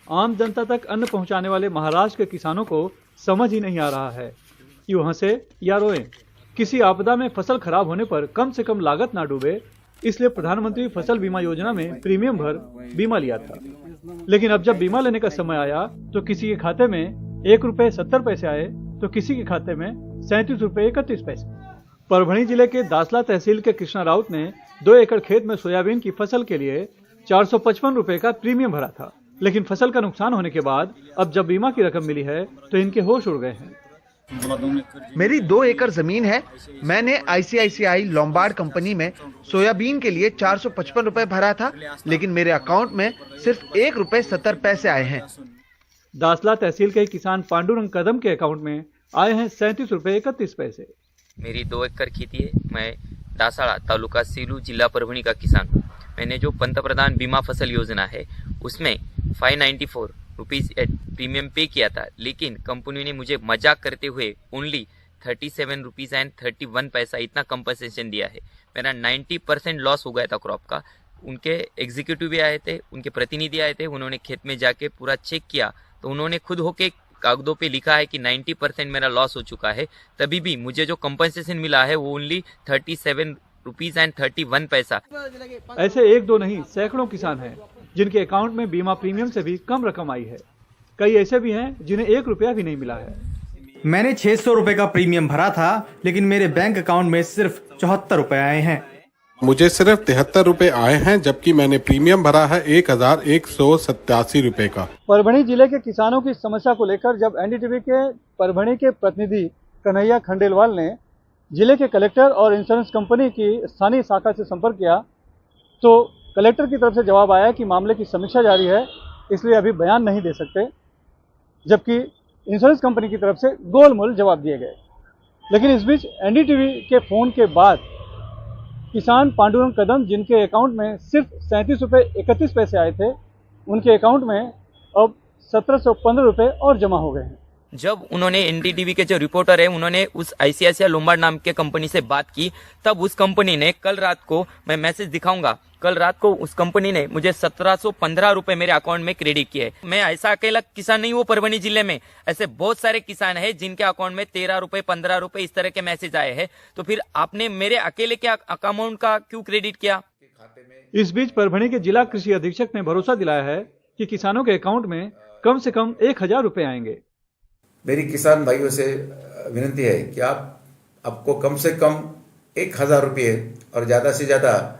आम जनता तक अन्न पहुंचाने वाले महाराष्ट्र के किसानों को समझ ही नहीं आ रहा है कि वो हंसे या रोएं। किसी आपदा में फसल खराब होने पर कम से कम लागत ना डूबे, इसलिए प्रधानमंत्री फसल बीमा योजना में प्रीमियम भर बीमा लिया था। लेकिन अब जब बीमा लेने का समय आया तो किसी के खाते में ₹1.70 आए तो किसी के खाते में ₹37.31। परभणी जिले के दासला तहसील के कृष्णा राउत ने 2 एकड़ खेत में सोयाबीन की फसल के लिए ₹455 का प्रीमियम भरा था। लेकिन फसल का नुकसान होने के बाद अब जब बीमा की रकम मिली है तो इनके होश उड़ गए हैं। मेरी 2 एकड़ जमीन है। मैंने आईसीआईसीआई लोम्बार्ड कंपनी में सोयाबीन के लिए ₹455 भरा था, लेकिन मेरे अकाउंट में सिर्फ ₹1.70 आए हैं। दासला तहसील के किसान पांडुरंग कदम के अकाउंट में आए हैं ₹37.31। मेरी 2 एकड़ खेती है। मैं दासाड़ा तालुका सीलू जिला परभणी का किसान हूँ। मैंने जो पंतप्रधान बीमा फसल योजना है उसमें ₹594 प्रीमियम पे किया था, लेकिन कंपनी ने मुझे मजाक करते हुए ओनली ₹37.31 इतना कंपनसेशन दिया है। मेरा 90% लॉस हो गया था क्रॉप का। उनके एग्जीक्यूटिव भी आए थे, उनके प्रतिनिधि आए थे, उन्होंने खेत में जाके पूरा चेक किया तो उन्होंने खुद होके कागजों पे लिखा है कि 90% मेरा लॉस हो चुका है। तभी भी मुझे जो कंपनसेशन मिला है वो ओनली ₹37.31। ऐसे 1-2 नहीं, सैकड़ों किसान हैं जिनके अकाउंट में बीमा प्रीमियम से भी कम रकम आई है। कई ऐसे भी हैं जिन्हें ₹1 भी नहीं मिला है। मैंने ₹600 का प्रीमियम भरा था, लेकिन मेरे बैंक अकाउंट में सिर्फ ₹74 आए हैं। मुझे सिर्फ ₹73 आए हैं, जबकि मैंने प्रीमियम भरा है ₹1187 का। परभणी जिले के किसानों की समस्या को लेकर जब एनडीटीवी के परभणी के प्रतिनिधि कन्हैया खंडेलवाल ने जिले के कलेक्टर और इंश्योरेंस कंपनी की स्थानीय शाखा से संपर्क किया तो कलेक्टर की तरफ से जवाब आया कि मामले की समीक्षा जारी है, इसलिए अभी बयान नहीं दे सकते। जबकि इंश्योरेंस कंपनी की तरफ से गोलमोल जवाब दिए गए। लेकिन इस बीच एनडीटीवी के फोन के बाद किसान पांडुरंग कदम, जिनके अकाउंट में सिर्फ ₹37.31 आए थे, उनके अकाउंट में अब ₹1715 और जमा हो गए हैं। जब उन्होंने एनडीटीवी के जो रिपोर्टर है उन्होंने उस आईसीआईसीआई लोम्बार्ड नाम के कंपनी से बात की, तब उस कंपनी ने कल रात को, मैं मैसेज दिखाऊंगा, कल रात को उस कंपनी ने मुझे ₹1715 मेरे अकाउंट में क्रेडिट किए। मैं ऐसा अकेला किसान नहीं हूँ परभणी जिले में, ऐसे बहुत सारे किसान हैं जिनके अकाउंट में ₹13, ₹15 इस तरह के मैसेज आए हैं। तो फिर आपने मेरे अकेले के अकाउंट का क्यों क्रेडिट किया? इस बीच परभणी के जिला कृषि अधीक्षक ने भरोसा दिलाया है कि किसानों के अकाउंट में कम से कम ₹1000 आएंगे। मेरी किसान भाइयों से विनती है कि आपको कम से कम ₹1000 और ज़्यादा से ज़्यादा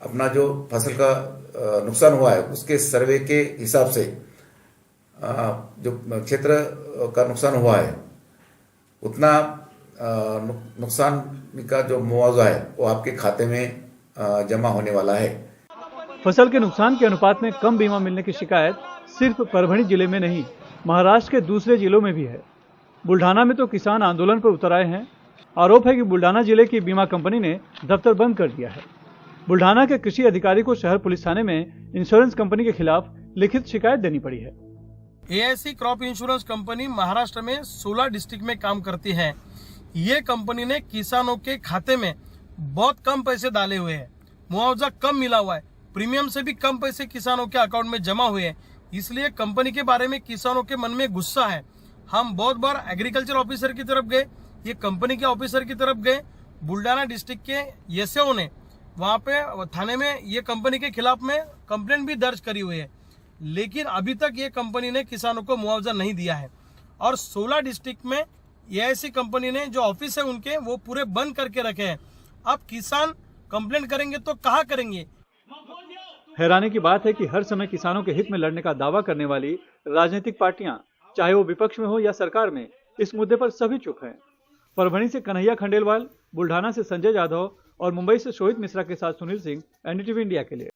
अपना जो फसल का नुकसान हुआ है उसके सर्वे के हिसाब से जो क्षेत्र का नुकसान हुआ है उतना नुकसान का जो मुआवजा है वो आपके खाते में जमा होने वाला है। फसल के नुकसान के अनुपात में कम बीमा मिलने की शिकायत सिर्फ परभणी जिले में नहीं, महाराष्ट्र के दूसरे जिलों में भी है। बुल्ढाना में तो किसान आंदोलन पर उतर आए हैं। आरोप है कि बुल्ढाना जिले की बीमा कंपनी ने दफ्तर बंद कर दिया है। बुल्ढाना के कृषि अधिकारी को शहर पुलिस थाने में इंश्योरेंस कंपनी के खिलाफ लिखित शिकायत देनी पड़ी है। AIC crop insurance company Maharashtra में 16 डिस्ट्रिक्ट में काम करती है। ये कंपनी ने किसानों के खाते में बहुत कम पैसे डाले हुए हैं, मुआवजा कम मिला हुआ है, प्रीमियम से भी कम पैसे किसानों के अकाउंट में जमा हुए हैं। इसलिए कंपनी के बारे में किसानों के मन में गुस्सा है। हम बहुत बार एग्रीकल्चर ऑफिसर की तरफ गए, ये कंपनी के ऑफिसर की तरफ गए। बुल्ढाना डिस्ट्रिक्ट के एसओ ने वहां पे थाने में ये कंपनी के खिलाफ में कंप्लेंट भी दर्ज करी हुई है, लेकिन अभी तक ये कंपनी ने किसानों को मुआवजा नहीं दिया है। और 16 डिस्ट्रिक्ट में एआईसी कंपनी ने जो ऑफिस है उनके वो पूरे बंद करके रखे हैं। अब किसान कंप्लेंट करेंगे तो कहाँ करेंगे? हैरानी की बात है कि हर समय किसानों के हित में लड़ने का दावा करने वाली राजनीतिक पार्टियां, चाहे वो विपक्ष में हो या सरकार में, इस मुद्दे पर सभी चुप हैं। परभणी से कन्हैया खंडेलवाल, बुल्ढाना से संजय जाधव और मुंबई से शोहित मिश्रा के साथ सुनील सिंह, एनडीटीवी इंडिया के लिए।